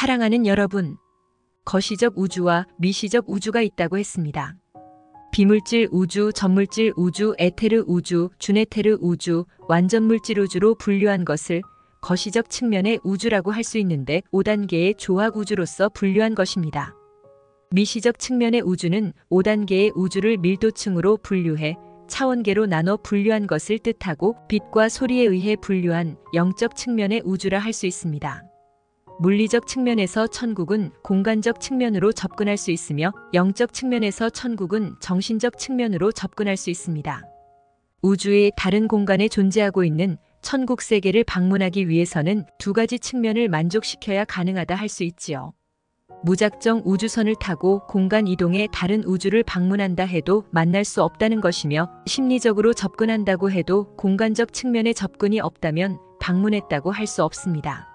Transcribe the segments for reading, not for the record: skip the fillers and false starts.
사랑하는 여러분, 거시적 우주와 미시적 우주가 있다고 했습니다. 비물질 우주, 전물질 우주, 에테르 우주, 준에테르 우주, 완전물질 우주로 분류한 것을 거시적 측면의 우주라고 할 수 있는데 5단계의 조학 우주로서 분류한 것입니다. 미시적 측면의 우주는 5단계의 우주를 밀도층으로 분류해 차원계로 나눠 분류한 것을 뜻하고 빛과 소리에 의해 분류한 영적 측면의 우주라 할 수 있습니다. 물리적 측면에서 천국은 공간적 측면으로 접근할 수 있으며 영적 측면에서 천국은 정신적 측면으로 접근할 수 있습니다. 우주의 다른 공간에 존재하고 있는 천국 세계를 방문하기 위해서는 두 가지 측면을 만족시켜야 가능하다 할 수 있지요. 무작정 우주선을 타고 공간 이동해 다른 우주를 방문한다 해도 만날 수 없다는 것이며 심리적으로 접근한다고 해도 공간적 측면에 접근이 없다면 방문했다고 할 수 없습니다.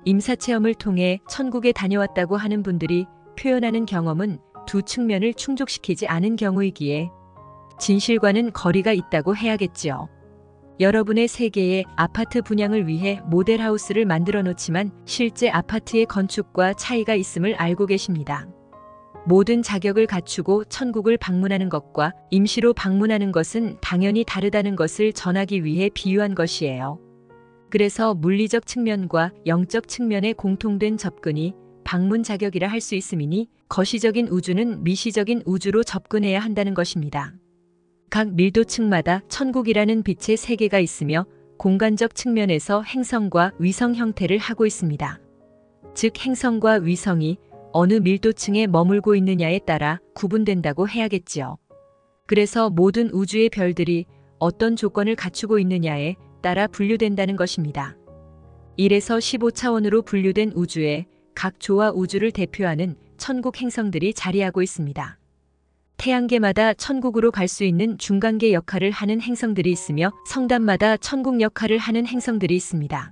임사체험을 통해 천국에 다녀왔다고 하는 분들이 표현하는 경험은 두 측면을 충족시키지 않은 경우이기에 진실과는 거리가 있다고 해야겠지요. 여러분의 세계에 아파트 분양을 위해 모델하우스를 만들어 놓지만 실제 아파트의 건축과 차이가 있음을 알고 계십니다. 모든 자격을 갖추고 천국을 방문하는 것과 임시로 방문하는 것은 당연히 다르다는 것을 전하기 위해 비유한 것이에요. 그래서 물리적 측면과 영적 측면의 공통된 접근이 방문 자격이라 할 수 있음이니 거시적인 우주는 미시적인 우주로 접근해야 한다는 것입니다. 각 밀도층마다 천국이라는 빛의 세계가 있으며 공간적 측면에서 행성과 위성 형태를 하고 있습니다. 즉 행성과 위성이 어느 밀도층에 머물고 있느냐에 따라 구분된다고 해야겠지요. 그래서 모든 우주의 별들이 어떤 조건을 갖추고 있느냐에 따라 분류된다는 것입니다. 1에서 15차원으로 분류된 우주에 각 조와 우주를 대표하는 천국 행성들이 자리하고 있습니다. 태양계마다 천국으로 갈 수 있는 중간계 역할을 하는 행성들이 있으며 성단마다 천국 역할을 하는 행성들이 있습니다.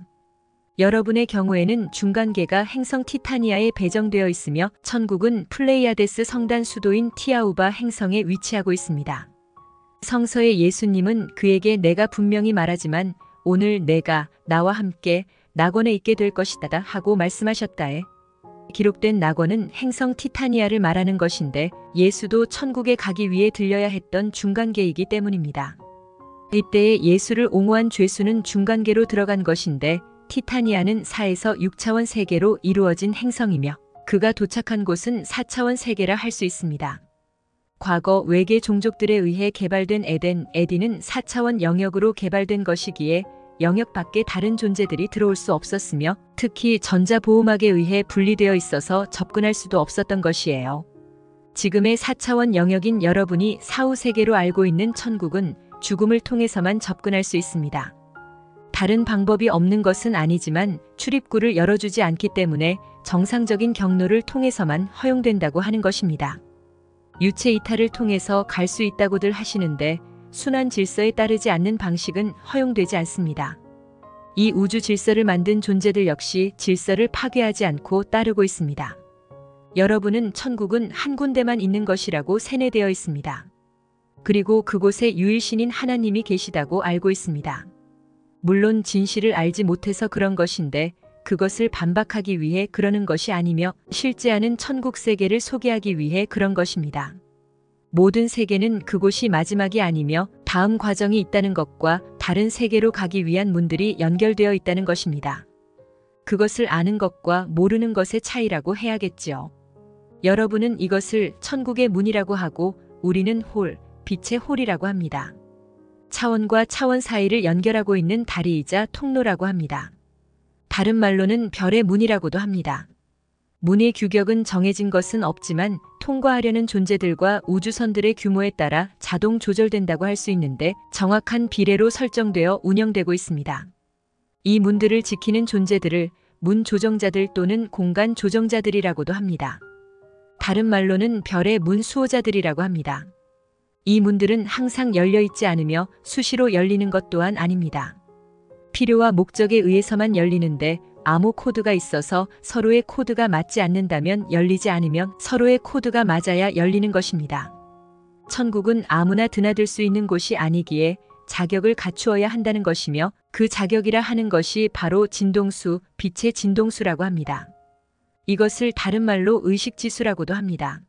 여러분의 경우에는 중간계가 행성 티타니아에 배정되어 있으며 천국은 플레이아데스 성단 수도인 티아우바 행성에 위치하고 있습니다. 성서의 예수님은 그에게 내가 분명히 말하지만 오늘 내가 나와 함께 낙원에 있게 될 것이다 하고 말씀하셨다에 기록된 낙원은 행성 티타니아를 말하는 것인데 예수도 천국에 가기 위해 들려야 했던 중간계이기 때문입니다. 이때에 예수를 옹호한 죄수는 중간계로 들어간 것인데 티타니아는 4에서 6차원 세계로 이루어진 행성이며 그가 도착한 곳은 4차원 세계라 할 수 있습니다. 과거 외계 종족들에 의해 개발된 에덴은 4차원 영역으로 개발된 것이기에 영역 밖에 다른 존재들이 들어올 수 없었으며 특히 전자보호막에 의해 분리되어 있어서 접근할 수도 없었던 것이에요. 지금의 4차원 영역인 여러분이 사후세계로 알고 있는 천국은 죽음을 통해서만 접근할 수 있습니다. 다른 방법이 없는 것은 아니지만 출입구를 열어주지 않기 때문에 정상적인 경로를 통해서만 허용된다고 하는 것입니다. 유체 이탈을 통해서 갈 수 있다고들 하시는데 순환 질서에 따르지 않는 방식은 허용되지 않습니다. 이 우주 질서를 만든 존재들 역시 질서를 파괴하지 않고 따르고 있습니다. 여러분은 천국은 한 군데만 있는 것이라고 세뇌되어 있습니다. 그리고 그곳에 유일신인 하나님이 계시다고 알고 있습니다. 물론 진실을 알지 못해서 그런 것인데 그것을 반박하기 위해 그러는 것이 아니며 실제하는 천국 세계를 소개하기 위해 그런 것입니다. 모든 세계는 그곳이 마지막이 아니며 다음 과정이 있다는 것과 다른 세계로 가기 위한 문들이 연결되어 있다는 것입니다. 그것을 아는 것과 모르는 것의 차이라고 해야겠지요. 여러분은 이것을 천국의 문이라고 하고 우리는 빛의 홀이라고 합니다. 차원과 차원 사이를 연결하고 있는 다리이자 통로라고 합니다. 다른 말로는 별의 문이라고도 합니다. 문의 규격은 정해진 것은 없지만 통과하려는 존재들과 우주선들의 규모에 따라 자동 조절된다고 할 수 있는데 정확한 비례로 설정되어 운영되고 있습니다. 이 문들을 지키는 존재들을 문 조정자들 또는 공간 조정자들이라고도 합니다. 다른 말로는 별의 문 수호자들이라고 합니다. 이 문들은 항상 열려 있지 않으며 수시로 열리는 것 또한 아닙니다. 필요와 목적에 의해서만 열리는데 암호 코드가 있어서 서로의 코드가 맞지 않는다면 열리지 않으면 서로의 코드가 맞아야 열리는 것입니다. 천국은 아무나 드나들 수 있는 곳이 아니기에 자격을 갖추어야 한다는 것이며 그 자격이라 하는 것이 바로 진동수, 빛의 진동수라고 합니다. 이것을 다른 말로 의식지수라고도 합니다.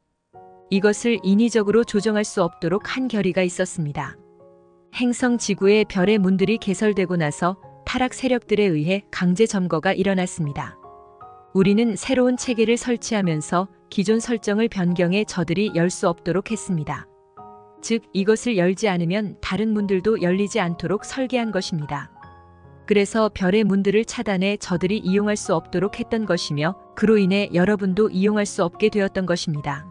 이것을 인위적으로 조정할 수 없도록 한 결의가 있었습니다. 행성 지구의 별의 문들이 개설되고 나서 타락 세력들에 의해 강제 점거가 일어났습니다. 우리는 새로운 체계를 설치하면서 기존 설정을 변경해 저들이 열 수 없도록 했습니다. 즉, 이것을 열지 않으면 다른 문들도 열리지 않도록 설계한 것입니다. 그래서 별의 문들을 차단해 저들이 이용할 수 없도록 했던 것이며, 그로 인해 여러분도 이용할 수 없게 되었던 것입니다.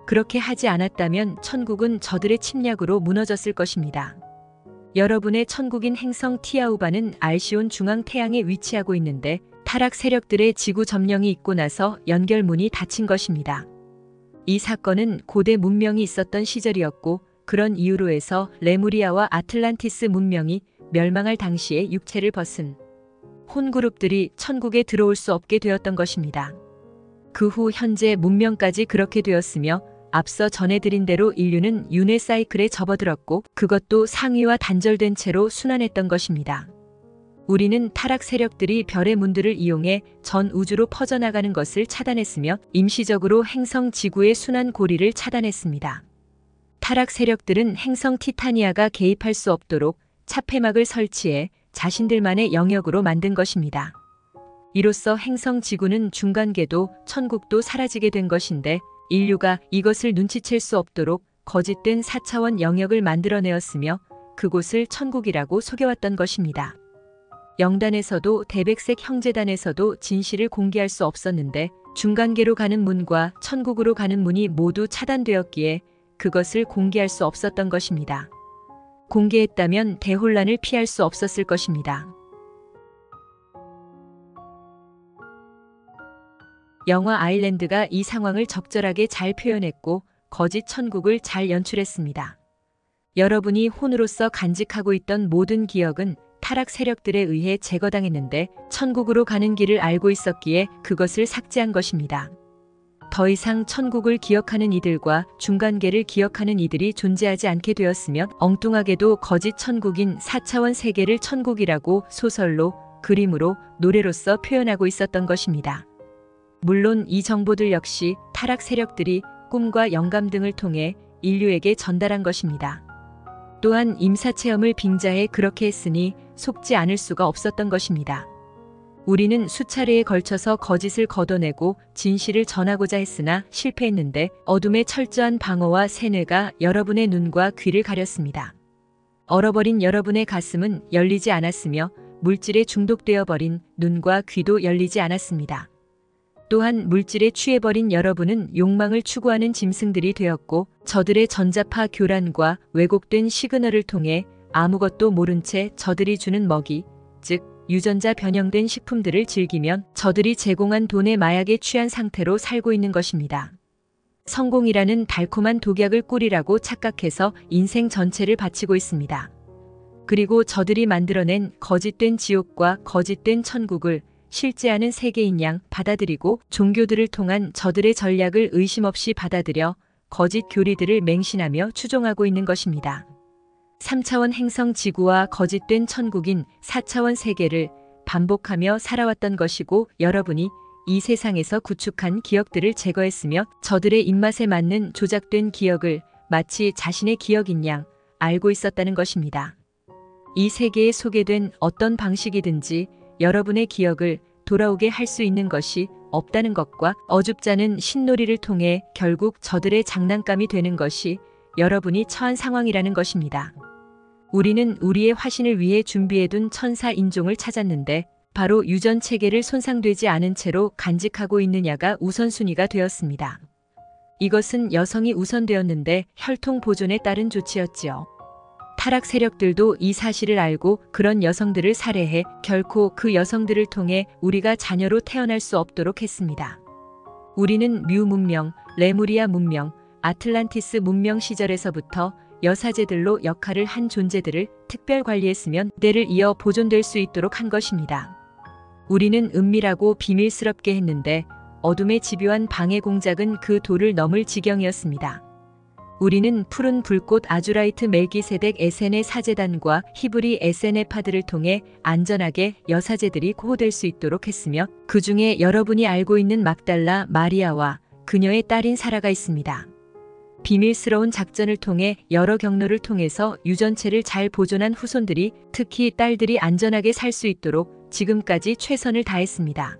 그렇게 하지 않았다면 천국은 저들의 침략으로 무너졌을 것입니다. 여러분의 천국인 행성 티아우바는 알시온 중앙 태양에 위치하고 있는데, 타락 세력들의 지구 점령이 있고 나서 연결문이 닫힌 것입니다. 이 사건은 고대 문명이 있었던 시절이었고, 그런 이유로 해서 레무리아와 아틀란티스 문명이 멸망할 당시에 육체를 벗은 혼그룹들이 천국에 들어올 수 없게 되었던 것입니다. 그 후 현재 문명까지 그렇게 되었으며, 앞서 전해드린 대로 인류는 윤회 사이클에 접어들었고, 그것도 상위와 단절된 채로 순환했던 것입니다. 우리는 타락 세력들이 별의 문들을 이용해 전 우주로 퍼져나가는 것을 차단했으며, 임시적으로 행성 지구의 순환 고리를 차단했습니다. 타락 세력들은 행성 티타니아가 개입할 수 없도록 차폐막을 설치해 자신들만의 영역으로 만든 것입니다. 이로써 행성 지구는 중간계도 천국도 사라지게 된 것인데, 인류가 이것을 눈치챌 수 없도록 거짓된 4차원 영역을 만들어내었으며, 그곳을 천국이라고 속여왔던 것입니다. 영단에서도 대백색 형제단에서도 진실을 공개할 수 없었는데, 중간계로 가는 문과 천국으로 가는 문이 모두 차단되었기에 그것을 공개할 수 없었던 것입니다. 공개했다면 대혼란을 피할 수 없었을 것입니다. 영화 아일랜드가 이 상황을 적절하게 잘 표현했고, 거짓 천국을 잘 연출했습니다. 여러분이 혼으로서 간직하고 있던 모든 기억은 타락 세력들에 의해 제거당했는데, 천국으로 가는 길을 알고 있었기에 그것을 삭제한 것입니다. 더 이상 천국을 기억하는 이들과 중간계를 기억하는 이들이 존재하지 않게 되었으며, 엉뚱하게도 거짓 천국인 4차원 세계를 천국이라고 소설로, 그림으로, 노래로서 표현하고 있었던 것입니다. 물론 이 정보들 역시 타락 세력들이 꿈과 영감 등을 통해 인류에게 전달한 것입니다. 또한 임사체험을 빙자해 그렇게 했으니 속지 않을 수가 없었던 것입니다. 우리는 수차례에 걸쳐서 거짓을 걷어내고 진실을 전하고자 했으나 실패했는데, 어둠의 철저한 방어와 세뇌가 여러분의 눈과 귀를 가렸습니다. 얼어버린 여러분의 가슴은 열리지 않았으며, 물질에 중독되어 버린 눈과 귀도 열리지 않았습니다. 또한 물질에 취해버린 여러분은 욕망을 추구하는 짐승들이 되었고, 저들의 전자파 교란과 왜곡된 시그널을 통해 아무것도 모른 채 저들이 주는 먹이, 즉 유전자 변형된 식품들을 즐기면 저들이 제공한 돈의 마약에 취한 상태로 살고 있는 것입니다. 성공이라는 달콤한 독약을 꿀이라고 착각해서 인생 전체를 바치고 있습니다. 그리고 저들이 만들어낸 거짓된 지옥과 거짓된 천국을 실제하는 세계인 양 받아들이고, 종교들을 통한 저들의 전략을 의심 없이 받아들여 거짓 교리들을 맹신하며 추종하고 있는 것입니다. 3차원 행성 지구와 거짓된 천국인 4차원 세계를 반복하며 살아왔던 것이고, 여러분이 이 세상에서 구축한 기억들을 제거했으며, 저들의 입맛에 맞는 조작된 기억을 마치 자신의 기억인 양 알고 있었다는 것입니다. 이 세계에 소개된 어떤 방식이든지 여러분의 기억을 돌아오게 할 수 있는 것이 없다는 것과, 어줍잖은 신놀이를 통해 결국 저들의 장난감이 되는 것이 여러분이 처한 상황이라는 것입니다. 우리는 우리의 화신을 위해 준비해둔 천사 인종을 찾았는데, 바로 유전 체계를 손상되지 않은 채로 간직하고 있느냐가 우선순위가 되었습니다. 이것은 여성이 우선되었는데 혈통 보존에 따른 조치였지요. 타락 세력들도 이 사실을 알고 그런 여성들을 살해해 결코 그 여성들을 통해 우리가 자녀로 태어날 수 없도록 했습니다. 우리는 뮤 문명, 레무리아 문명, 아틀란티스 문명 시절에서부터 여사제들로 역할을 한 존재들을 특별 관리했으면 때를 이어 보존될 수 있도록 한 것입니다. 우리는 은밀하고 비밀스럽게 했는데, 어둠의 집요한 방해 공작은 그 도를 넘을 지경이었습니다. 우리는 푸른 불꽃 아주라이트 멜기세덱 에센의 사제단과 히브리 에센의 파들을 통해 안전하게 여사제들이 구호될 수 있도록 했으며 그 중에 여러분이 알고 있는 막달라 마리아와 그녀의 딸인 사라가 있습니다. 비밀스러운 작전을 통해 여러 경로를 통해서 유전체를 잘 보존한 후손들이 특히 딸들이 안전하게 살 수 있도록 지금까지 최선을 다했습니다.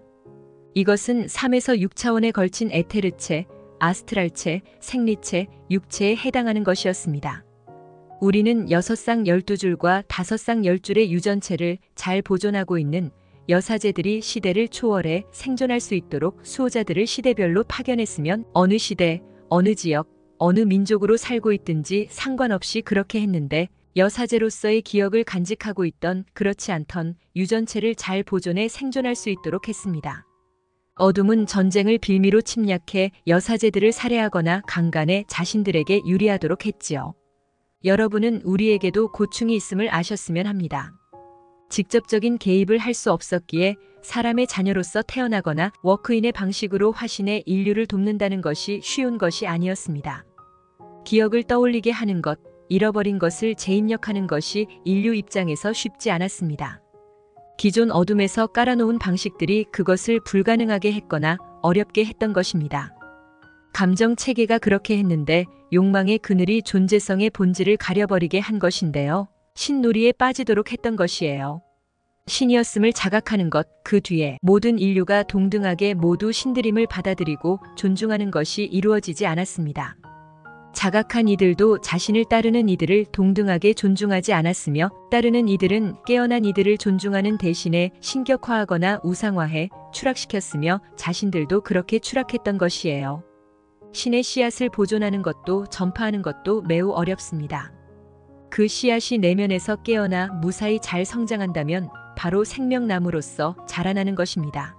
이것은 3에서 6차원에 걸친 에테르체, 아스트랄체, 생리체, 육체에 해당하는 것이었습니다. 우리는 6쌍 12줄과 5쌍 10줄의 유전체를 잘 보존하고 있는 여사제들이 시대를 초월해 생존할 수 있도록 수호자들을 시대별로 파견했으면 어느 시대, 어느 지역, 어느 민족으로 살고 있든지 상관없이 그렇게 했는데 여사제로서의 기억을 간직하고 있던 그렇지 않던 유전체를 잘 보존해 생존할 수 있도록 했습니다. 어둠은 전쟁을 빌미로 침략해 여사제들을 살해하거나 강간해 자신들에게 유리하도록 했지요. 여러분은 우리에게도 고충이 있음을 아셨으면 합니다. 직접적인 개입을 할 수 없었기에 사람의 자녀로서 태어나거나 워크인의 방식으로 화신의 인류를 돕는다는 것이 쉬운 것이 아니었습니다. 기억을 떠올리게 하는 것, 잃어버린 것을 재입력하는 것이 인류 입장에서 쉽지 않았습니다. 기존 어둠에서 깔아놓은 방식들이 그것을 불가능하게 했거나 어렵게 했던 것입니다. 감정 체계가 그렇게 했는데 욕망의 그늘이 존재성의 본질을 가려버리게 한 것인데요. 신놀이에 빠지도록 했던 것이에요. 신이었음을 자각하는 것, 그 뒤에 모든 인류가 동등하게 모두 신들임을 받아들이고 존중하는 것이 이루어지지 않았습니다. 자각한 이들도 자신을 따르는 이들을 동등하게 존중하지 않았으며 따르는 이들은 깨어난 이들을 존중하는 대신에 신격화하거나 우상화해 추락시켰으며 자신들도 그렇게 추락했던 것이에요. 신의 씨앗을 보존하는 것도 전파하는 것도 매우 어렵습니다. 그 씨앗이 내면에서 깨어나 무사히 잘 성장한다면 바로 생명나무로서 자라나는 것입니다.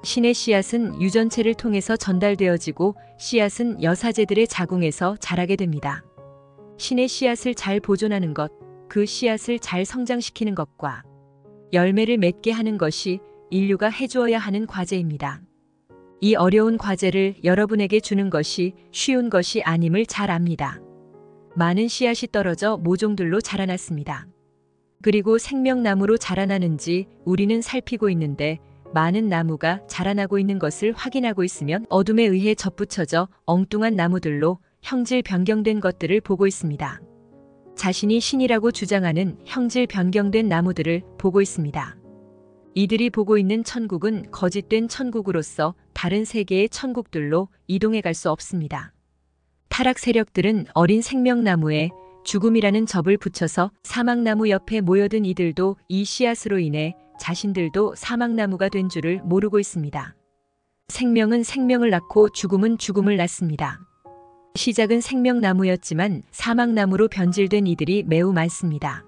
신의 씨앗은 유전체를 통해서 전달되어지고 씨앗은 여사제들의 자궁에서 자라게 됩니다. 신의 씨앗을 잘 보존하는 것, 그 씨앗을 잘 성장시키는 것과 열매를 맺게 하는 것이 인류가 해주어야 하는 과제입니다. 이 어려운 과제를 여러분에게 주는 것이 쉬운 것이 아님을 잘 압니다. 많은 씨앗이 떨어져 모종들로 자라났습니다. 그리고 생명나무로 자라나는지 우리는 살피고 있는데 많은 나무가 자라나고 있는 것을 확인하고 있으면 어둠에 의해 접붙여져 엉뚱한 나무들로 형질 변경된 것들을 보고 있습니다. 자신이 신이라고 주장하는 형질 변경된 나무들을 보고 있습니다. 이들이 보고 있는 천국은 거짓된 천국으로서 다른 세계의 천국들로 이동해 갈 수 없습니다. 타락 세력들은 어린 생명나무에 죽음이라는 접을 붙여서 사막나무 옆에 모여든 이들도 이 씨앗으로 인해 자신들도 사막나무가 된 줄을 모르고 있습니다. 생명은 생명을 낳고 죽음은 죽음을 낳습니다. 시작은 생명나무였지만 사막나무로 변질된 이들이 매우 많습니다.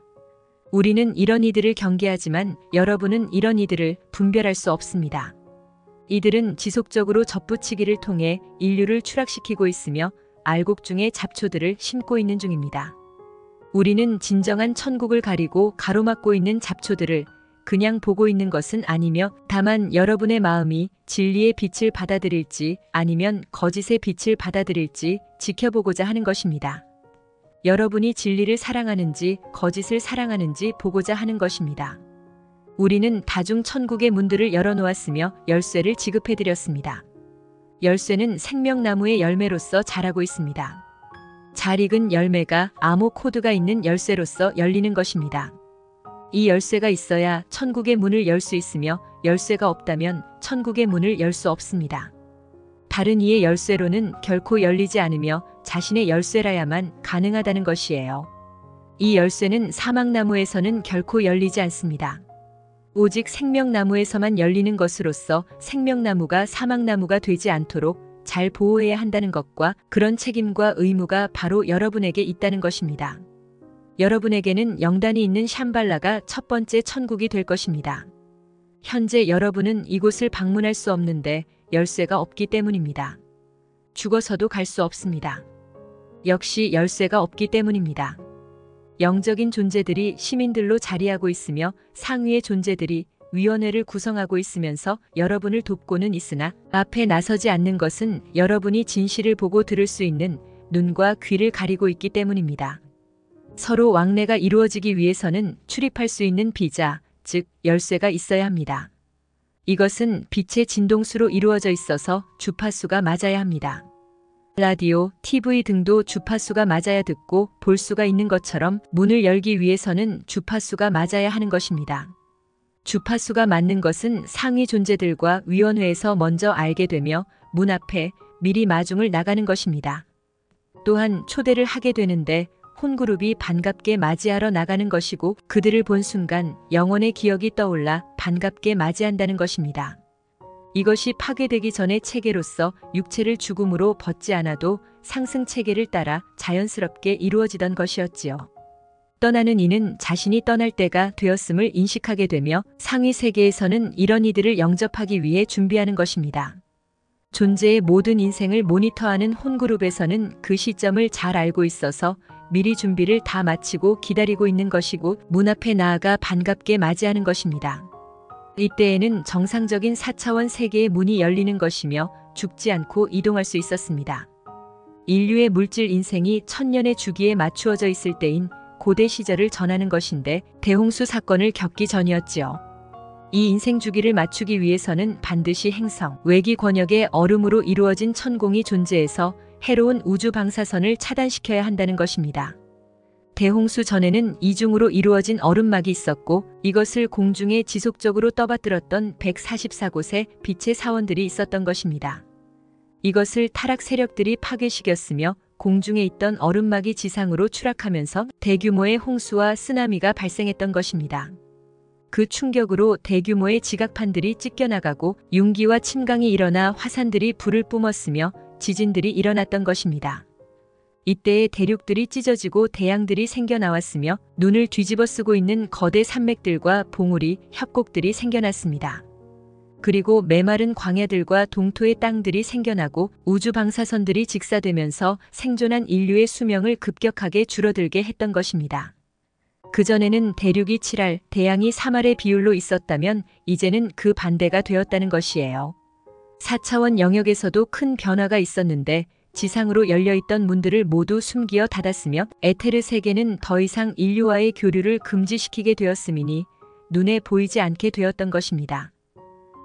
우리는 이런 이들을 경계하지만 여러분은 이런 이들을 분별할 수 없습니다. 이들은 지속적으로 접붙이기를 통해 인류를 추락시키고 있으며 알곡 중에 잡초들을 심고 있는 중입니다. 우리는 진정한 천국을 가리고 가로막고 있는 잡초들을 그냥 보고 있는 것은 아니며 다만 여러분의 마음이 진리의 빛을 받아들일지 아니면 거짓의 빛을 받아들일지 지켜보고자 하는 것입니다. 여러분이 진리를 사랑하는지 거짓을 사랑하는지 보고자 하는 것입니다. 우리는 다중 천국의 문들을 열어놓았으며 열쇠를 지급해드렸습니다. 열쇠는 생명나무의 열매로서 자라고 있습니다. 잘 익은 열매가 암호 코드가 있는 열쇠로서 열리는 것입니다. 이 열쇠가 있어야 천국의 문을 열 수 있으며 열쇠가 없다면 천국의 문을 열 수 없습니다. 다른 이의 열쇠로는 결코 열리지 않으며 자신의 열쇠라야만 가능하다는 것이에요. 이 열쇠는 사막나무에서는 결코 열리지 않습니다. 오직 생명나무에서만 열리는 것으로서 생명나무가 사막나무가 되지 않도록 잘 보호해야 한다는 것과 그런 책임과 의무가 바로 여러분에게 있다는 것입니다. 여러분에게는 영단이 있는 샴발라가 첫 번째 천국이 될 것입니다. 현재 여러분은 이곳을 방문할 수 없는데 열쇠가 없기 때문입니다. 죽어서도 갈 수 없습니다. 역시 열쇠가 없기 때문입니다. 영적인 존재들이 시민들로 자리하고 있으며 상위의 존재들이 위원회를 구성하고 있으면서 여러분을 돕고는 있으나 앞에 나서지 않는 것은 여러분이 진실을 보고 들을 수 있는 눈과 귀를 가리고 있기 때문입니다. 서로 왕래가 이루어지기 위해서는 출입할 수 있는 비자, 즉 열쇠가 있어야 합니다. 이것은 빛의 진동수로 이루어져 있어서 주파수가 맞아야 합니다. 라디오, TV 등도 주파수가 맞아야 듣고 볼 수가 있는 것처럼 문을 열기 위해서는 주파수가 맞아야 하는 것입니다. 주파수가 맞는 것은 상위 존재들과 위원회에서 먼저 알게 되며 문 앞에 미리 마중을 나가는 것입니다. 또한 초대를 하게 되는데 혼그룹이 반갑게 맞이하러 나가는 것이고 그들을 본 순간 영혼의 기억이 떠올라 반갑게 맞이한다는 것입니다. 이것이 파괴되기 전의 체계로서 육체를 죽음으로 벗지 않아도 상승 체계를 따라 자연스럽게 이루어지던 것이었지요. 떠나는 이는 자신이 떠날 때가 되었음을 인식하게 되며 상위 세계에서는 이런 이들을 영접하기 위해 준비하는 것입니다. 존재의 모든 인생을 모니터하는 혼그룹에서는 그 시점을 잘 알고 있어서 미리 준비를 다 마치고 기다리고 있는 것이고 문 앞에 나아가 반갑게 맞이하는 것입니다. 이때에는 정상적인 4차원 세계의 문이 열리는 것이며 죽지 않고 이동할 수 있었습니다. 인류의 물질 인생이 1000년의 주기에 맞추어져 있을 때인 고대 시절을 전하는 것인데 대홍수 사건을 겪기 전이었지요. 이 인생 주기를 맞추기 위해서는 반드시 행성, 외기 권역의 얼음으로 이루어진 천공이 존재해서 해로운 우주 방사선을 차단시켜야 한다는 것입니다. 대홍수 전에는 이중으로 이루어진 얼음막이 있었고 이것을 공중에 지속적으로 떠받들었던 144곳의 빛의 사원들이 있었던 것입니다. 이것을 타락 세력들이 파괴시켰으며 공중에 있던 얼음막이 지상으로 추락하면서 대규모의 홍수와 쓰나미가 발생했던 것입니다. 그 충격으로 대규모의 지각판들이 찢겨나가고 융기와 침강이 일어나 화산들이 불을 뿜었으며 지진들이 일어났던 것입니다. 이때에 대륙들이 찢어지고 대양들이 생겨나왔으며 눈을 뒤집어 쓰고 있는 거대 산맥들과 봉우리, 협곡들이 생겨났습니다. 그리고 메마른 광야들과 동토의 땅들이 생겨나고 우주 방사선들이 직사되면서 생존한 인류의 수명을 급격하게 줄어들게 했던 것입니다. 그전에는 대륙이 7할, 대양이 3할의 비율로 있었다면 이제는 그 반대가 되었다는 것이에요. 4차원 영역에서도 큰 변화가 있었는데 지상으로 열려있던 문들을 모두 숨기어 닫았으며 에테르 세계는 더 이상 인류와의 교류를 금지시키게 되었음이니 눈에 보이지 않게 되었던 것입니다.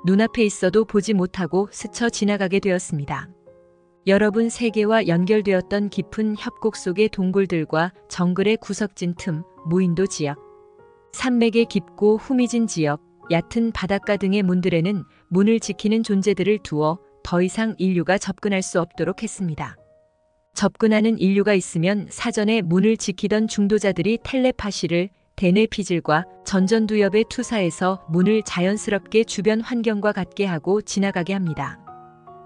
눈앞에 있어도 보지 못하고 스쳐 지나가게 되었습니다. 여러분 세계와 연결되었던 깊은 협곡 속의 동굴들과 정글의 구석진 틈, 무인도 지역, 산맥의 깊고 후미진 지역, 얕은 바닷가 등의 문들에는 문을 지키는 존재들을 두어 더 이상 인류가 접근할 수 없도록 했습니다. 접근하는 인류가 있으면 사전에 문을 지키던 중도자들이 텔레파시를 대뇌피질과 전전두엽에 투사해서 문을 자연스럽게 주변 환경과 같게 하고 지나가게 합니다.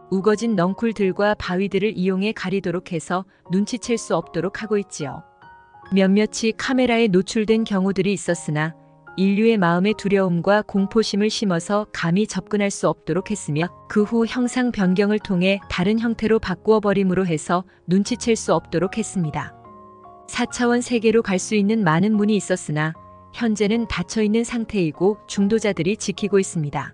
우거진 넝쿨들과 바위들을 이용해 가리도록 해서 눈치챌 수 없도록 하고 있지요. 몇몇이 카메라에 노출된 경우들이 있었으나 인류의 마음에 두려움과 공포심을 심어서 감히 접근할 수 없도록 했으며 그 후 형상 변경을 통해 다른 형태로 바꾸어 버림으로 해서 눈치챌 수 없도록 했습니다. 4차원 세계로 갈 수 있는 많은 문이 있었으나 현재는 닫혀있는 상태이고 중도자들이 지키고 있습니다.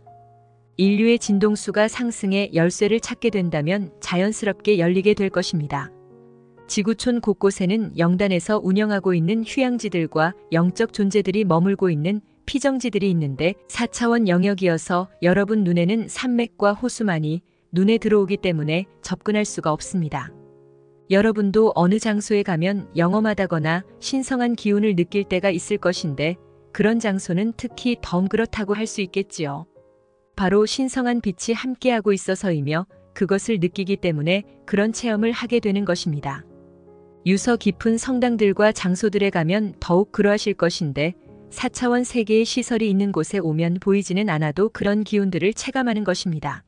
인류의 진동수가 상승해 열쇠를 찾게 된다면 자연스럽게 열리게 될 것입니다. 지구촌 곳곳에는 영단에서 운영하고 있는 휴양지들과 영적 존재들이 머물고 있는 피정지들이 있는데 4차원 영역이어서 여러분 눈에는 산맥과 호수만이 눈에 들어오기 때문에 접근할 수가 없습니다. 여러분도 어느 장소에 가면 영험하다거나 신성한 기운을 느낄 때가 있을 것인데 그런 장소는 특히 더 그렇다고 할 수 있겠지요. 바로 신성한 빛이 함께하고 있어서이며 그것을 느끼기 때문에 그런 체험을 하게 되는 것입니다. 유서 깊은 성당들과 장소들에 가면 더욱 그러하실 것인데 4차원 세계의 시설이 있는 곳에 오면 보이지는 않아도 그런 기운들을 체감하는 것입니다.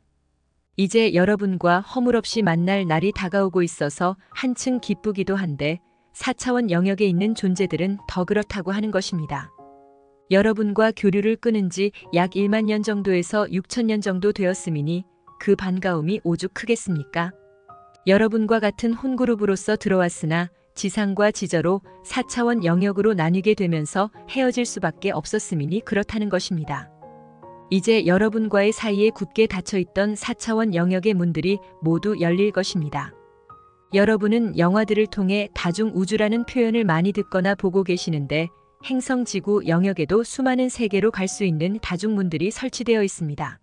이제 여러분과 허물없이 만날 날이 다가오고 있어서 한층 기쁘기도 한데 4차원 영역에 있는 존재들은 더 그렇다고 하는 것입니다. 여러분과 교류를 끊은 지 약 1만 년 정도에서 6천 년 정도 되었음이니 그 반가움이 오죽 크겠습니까? 여러분과 같은 혼그룹으로서 들어왔으나 지상과 지저로 4차원 영역으로 나뉘게 되면서 헤어질 수밖에 없었음이니 그렇다는 것입니다. 이제 여러분과의 사이에 굳게 닫혀있던 4차원 영역의 문들이 모두 열릴 것입니다. 여러분은 영화들을 통해 다중우주라는 표현을 많이 듣거나 보고 계시는데 행성 지구 영역에도 수많은 세계로 갈 수 있는 다중문들이 설치되어 있습니다.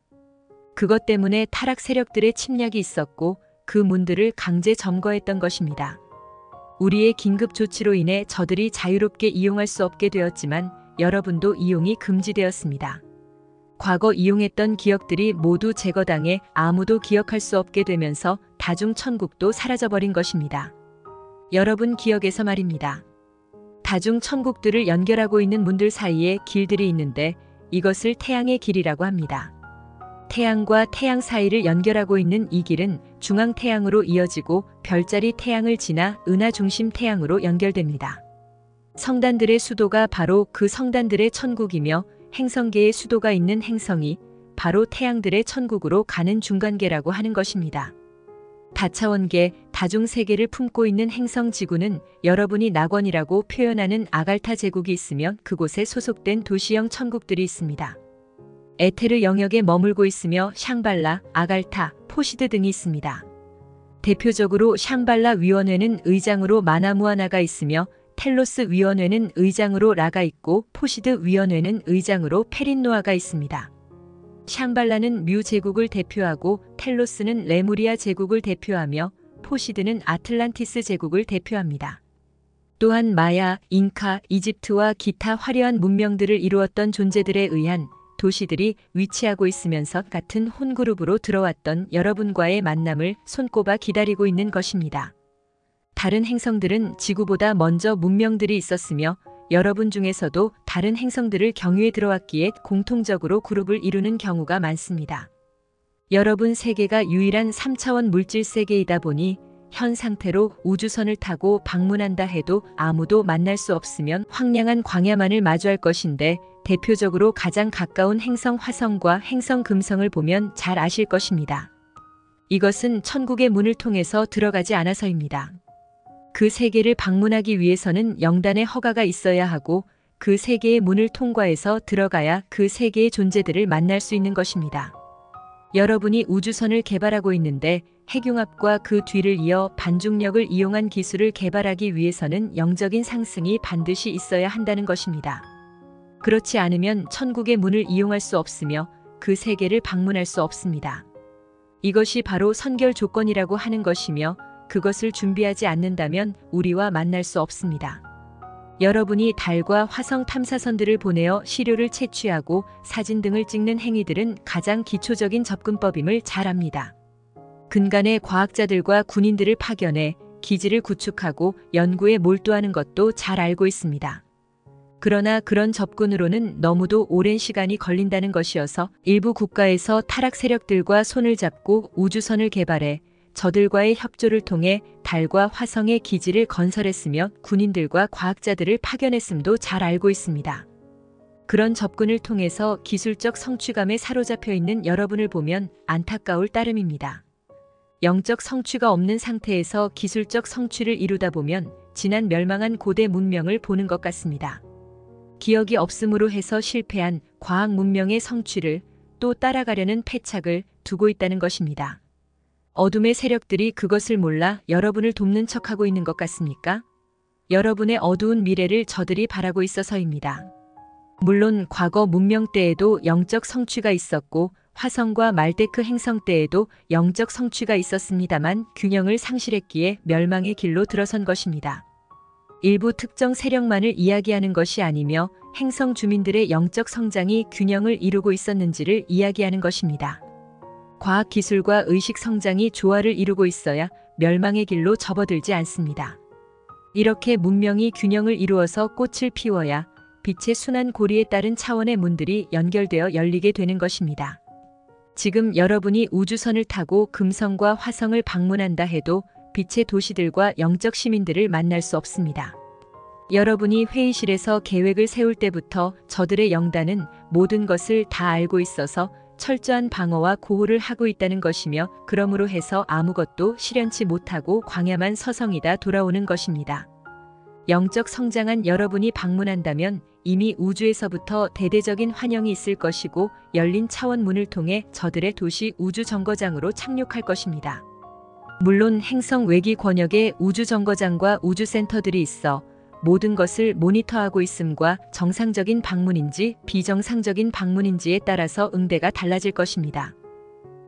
그것 때문에 타락 세력들의 침략이 있었고 그 문들을 강제 점거했던 것입니다. 우리의 긴급 조치로 인해 저들이 자유롭게 이용할 수 없게 되었지만 여러분도 이용이 금지되었습니다. 과거 이용했던 기억들이 모두 제거당해 아무도 기억할 수 없게 되면서 다중천국도 사라져버린 것입니다. 여러분 기억에서 말입니다. 다중천국들을 연결하고 있는 문들 사이에 길들이 있는데 이것을 태양의 길이라고 합니다. 태양과 태양 사이를 연결하고 있는 이 길은 중앙태양으로 이어지고 별자리 태양을 지나 은하중심 태양으로 연결됩니다. 성단들의 수도가 바로 그 성단들의 천국이며 행성계의 수도가 있는 행성이 바로 태양들의 천국으로 가는 중간계라고 하는 것입니다. 다차원계, 다중세계를 품고 있는 행성 지구는 여러분이 낙원이라고 표현하는 아갈타 제국이 있으며 그곳에 소속된 도시형 천국들이 있습니다. 에테르 영역에 머물고 있으며 샹발라, 아갈타, 포시드 등이 있습니다. 대표적으로 샹발라 위원회는 의장으로 마나무아나가 있으며 텔로스 위원회는 의장으로 라가 있고 포시드 위원회는 의장으로 페린노아가 있습니다. 샹발라는 뮤 제국을 대표하고 텔로스는 레무리아 제국을 대표하며 포시드는 아틀란티스 제국을 대표합니다. 또한 마야, 잉카, 이집트와 기타 화려한 문명들을 이루었던 존재들에 의한 도시들이 위치하고 있으면서 같은 혼그룹으로 들어왔던 여러분과의 만남을 손꼽아 기다리고 있는 것입니다. 다른 행성들은 지구보다 먼저 문명들이 있었으며 여러분 중에서도 다른 행성들을 경유해 들어왔기에 공통적으로 그룹을 이루는 경우가 많습니다. 여러분 세계가 유일한 3차원 물질 세계이다 보니 현 상태로 우주선을 타고 방문한다 해도 아무도 만날 수 없으면 황량한 광야만을 마주할 것인데 대표적으로 가장 가까운 행성 화성과 행성 금성을 보면 잘 아실 것입니다. 이것은 천국의 문을 통해서 들어가지 않아서입니다. 그 세계를 방문하기 위해서는 영단의 허가가 있어야 하고 그 세계의 문을 통과해서 들어가야 그 세계의 존재들을 만날 수 있는 것입니다. 여러분이 우주선을 개발하고 있는데 핵융합과 그 뒤를 이어 반중력을 이용한 기술을 개발하기 위해서는 영적인 상승이 반드시 있어야 한다는 것입니다. 그렇지 않으면 천국의 문을 이용할 수 없으며 그 세계를 방문할 수 없습니다. 이것이 바로 선결 조건이라고 하는 것이며 그것을 준비하지 않는다면 우리와 만날 수 없습니다. 여러분이 달과 화성 탐사선들을 보내어 시료를 채취하고 사진 등을 찍는 행위들은 가장 기초적인 접근법임을 잘 압니다. 근간의 과학자들과 군인들을 파견해 기지를 구축하고 연구에 몰두하는 것도 잘 알고 있습니다. 그러나 그런 접근으로는 너무도 오랜 시간이 걸린다는 것이어서 일부 국가에서 타락 세력들과 손을 잡고 우주선을 개발해 저들과의 협조를 통해 달과 화성의 기지를 건설했으며 군인들과 과학자들을 파견했음도 잘 알고 있습니다. 그런 접근을 통해서 기술적 성취감에 사로잡혀 있는 여러분을 보면 안타까울 따름입니다. 영적 성취가 없는 상태에서 기술적 성취를 이루다 보면 지난 멸망한 고대 문명을 보는 것 같습니다. 기억이 없음으로 해서 실패한 과학 문명의 성취를 또 따라가려는 패착을 두고 있다는 것입니다. 어둠의 세력들이 그것을 몰라 여러분을 돕는 척하고 있는 것 같습니까? 여러분의 어두운 미래를 저들이 바라고 있어서입니다. 물론 과거 문명 때에도 영적 성취가 있었고 화성과 말데크 행성 때에도 영적 성취가 있었습니다만 균형을 상실했기에 멸망의 길로 들어선 것입니다. 일부 특정 세력만을 이야기하는 것이 아니며 행성 주민들의 영적 성장이 균형을 이루고 있었는지를 이야기하는 것입니다. 과학기술과 의식 성장이 조화를 이루고 있어야 멸망의 길로 접어들지 않습니다. 이렇게 문명이 균형을 이루어서 꽃을 피워야 빛의 순환 고리에 따른 차원의 문들이 연결되어 열리게 되는 것입니다. 지금 여러분이 우주선을 타고 금성과 화성을 방문한다 해도 빛의 도시들과 영적 시민들을 만날 수 없습니다. 여러분이 회의실에서 계획을 세울 때부터 저들의 영단은 모든 것을 다 알고 있어서 철저한 방어와 고호를 하고 있다는 것이며 그러므로 해서 아무것도 실현치 못하고 광야만 서성이다 돌아오는 것입니다. 영적 성장한 여러분이 방문한다면 이미 우주에서부터 대대적인 환영이 있을 것이고 열린 차원 문을 통해 저들의 도시 우주 정거장으로 착륙할 것입니다. 물론 행성 외기 권역에 우주정거장과 우주센터들이 있어 모든 것을 모니터하고 있음과 정상적인 방문인지 비정상적인 방문인지에 따라서 응대가 달라질 것입니다.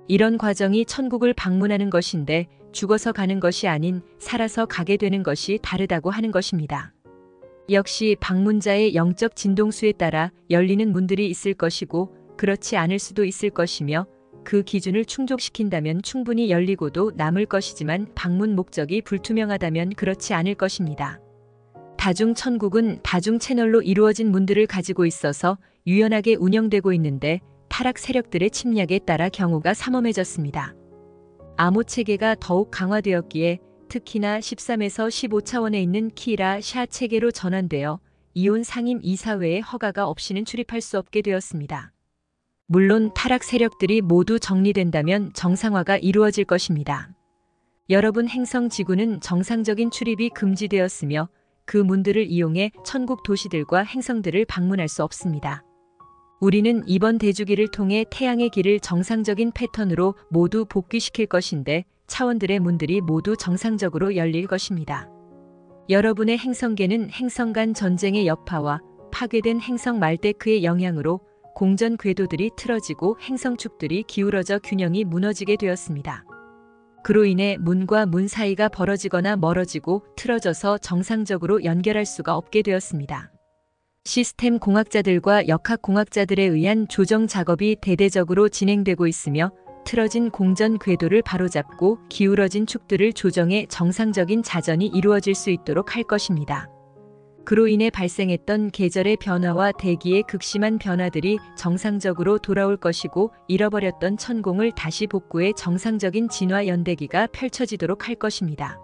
이런 과정이 천국을 방문하는 것인데 죽어서 가는 것이 아닌 살아서 가게 되는 것이 다르다고 하는 것입니다. 역시 방문자의 영적 진동수에 따라 열리는 문들이 있을 것이고 그렇지 않을 수도 있을 것이며 그 기준을 충족시킨다면 충분히 열리고도 남을 것이지만 방문 목적이 불투명하다면 그렇지 않을 것입니다. 다중 천국은 다중 채널로 이루어진 문들을 가지고 있어서 유연하게 운영되고 있는데 타락 세력들의 침략에 따라 경우가 삼엄해졌습니다. 암호 체계가 더욱 강화되었기에 특히나 13에서 15차원에 있는 키라 샤 체계로 전환되어 이온 상임 이사회의 허가가 없이는 출입할 수 없게 되었습니다. 물론 타락 세력들이 모두 정리된다면 정상화가 이루어질 것입니다. 여러분 행성 지구는 정상적인 출입이 금지되었으며 그 문들을 이용해 천국 도시들과 행성들을 방문할 수 없습니다. 우리는 이번 대주기를 통해 태양의 길을 정상적인 패턴으로 모두 복귀시킬 것인데 차원들의 문들이 모두 정상적으로 열릴 것입니다. 여러분의 행성계는 행성 간 전쟁의 여파와 파괴된 행성 말데크의 영향으로 공전 궤도들이 틀어지고 행성축들이 기울어져 균형이 무너지게 되었습니다. 그로 인해 문과 문 사이가 벌어지거나 멀어지고 틀어져서 정상적으로 연결할 수가 없게 되었습니다. 시스템 공학자들과 역학 공학자들에 의한 조정 작업이 대대적으로 진행되고 있으며 틀어진 공전 궤도를 바로잡고 기울어진 축들을 조정해 정상적인 자전이 이루어질 수 있도록 할 것입니다. 그로 인해 발생했던 계절의 변화와 대기의 극심한 변화들이 정상적으로 돌아올 것이고 잃어버렸던 천공을 다시 복구해 정상적인 진화 연대기가 펼쳐지도록 할 것입니다.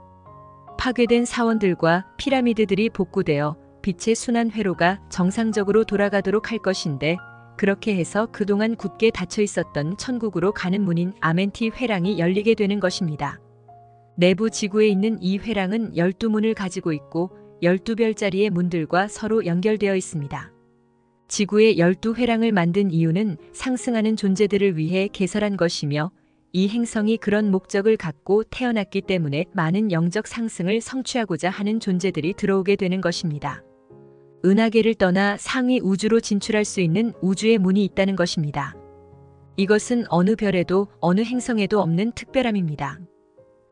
파괴된 사원들과 피라미드들이 복구되어 빛의 순환 회로가 정상적으로 돌아가도록 할 것인데 그렇게 해서 그동안 굳게 닫혀 있었던 천국으로 가는 문인 아멘티 회랑이 열리게 되는 것입니다. 내부 지구에 있는 이 회랑은 12문을 가지고 있고 12별짜리의 문들과 서로 연결되어 있습니다. 지구의 12회랑을 만든 이유는 상승하는 존재들을 위해 개설한 것이며 이 행성이 그런 목적을 갖고 태어났기 때문에 많은 영적 상승을 성취하고자 하는 존재들이 들어오게 되는 것입니다. 은하계를 떠나 상위 우주로 진출할 수 있는 우주의 문이 있다는 것입니다. 이것은 어느 별에도 어느 행성에도 없는 특별함입니다.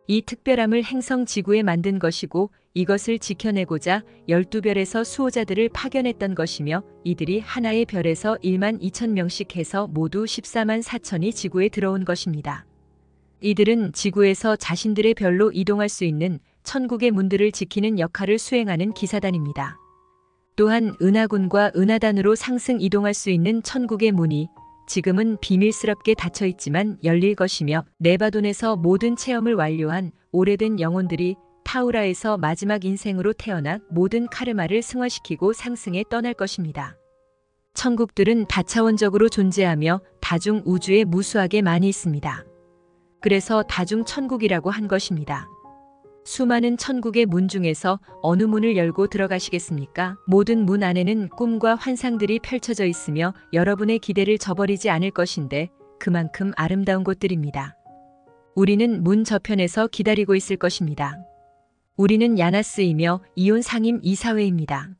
이 특별함을 행성 지구에 만든 것이고 이것을 지켜내고자 12별에서 수호자들을 파견했던 것이며 이들이 하나의 별에서 1만 2천 명씩 해서 모두 14만 4천이 지구에 들어온 것입니다. 이들은 지구에서 자신들의 별로 이동할 수 있는 천국의 문들을 지키는 역할을 수행하는 기사단입니다. 또한 은하군과 은하단으로 상승 이동할 수 있는 천국의 문이 지금은 비밀스럽게 닫혀 있지만 열릴 것이며 네바돈에서 모든 체험을 완료한 오래된 영혼들이 타우라에서 마지막 인생으로 태어나 모든 카르마를 승화시키고 상승에 떠날 것입니다. 천국들은 다차원적으로 존재하며 다중 우주에 무수하게 많이 있습니다. 그래서 다중 천국이라고 한 것입니다. 수많은 천국의 문 중에서 어느 문을 열고 들어가시겠습니까? 모든 문 안에는 꿈과 환상들이 펼쳐져 있으며 여러분의 기대를 저버리지 않을 것인데 그만큼 아름다운 곳들입니다. 우리는 문 저편에서 기다리고 있을 것입니다. 우리는 야나스이며 이온 상임 이사회입니다.